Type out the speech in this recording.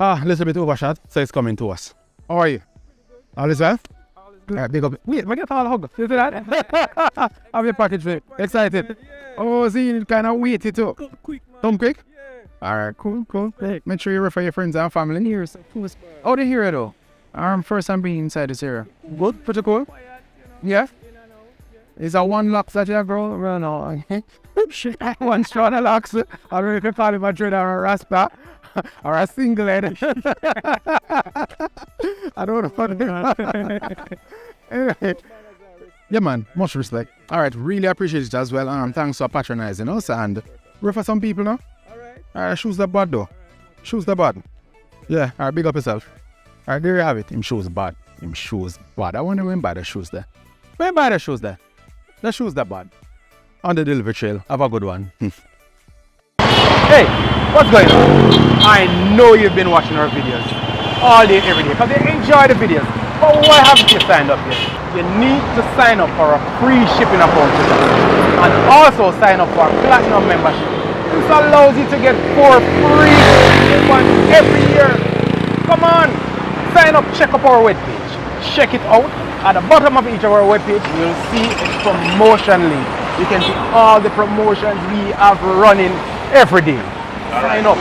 A little bit overshot, so it's coming to us. How are you? All is well? Big up. Wait, we get all hug. You see that? Have your package ready. Excited? Oh, see, you kind of wait it too. Come quick? Yeah. Alright, cool. Make sure you refer your friends and family. Here, oh, they hear it though. First time being inside this area. Good, pretty cool. Yeah? Is that one locks that you have, bro? Well, no. One strong locks. I don't know if you call it Madrid or a Raspa or a single head. I don't know. Anyway. Yeah, man. Much respect. All right. Really appreciate it as well. Thanks for patronizing us. And refer some people now. All right. Shoes the bad, though. Shoes the bad. Yeah. All right. Big up yourself. All right. There you have it. Him shoes bad. I wonder when buy the shoes there. When buy the shoes there? The shoes that bad. On the delivery trail. Have a good one. Hey, what's going on? I know you've been watching our videos all day, every day, because you enjoy the videos. But why haven't you signed up yet? You need to sign up for a free shipping account with us. And also sign up for a platinum membership. This allows you to get 4 free coupons every year. Come on, sign up, check up our webpage. Check it out. At the bottom of each of our webpage, you'll see a promotion link. You can see all the promotions we have running every day. Sign up.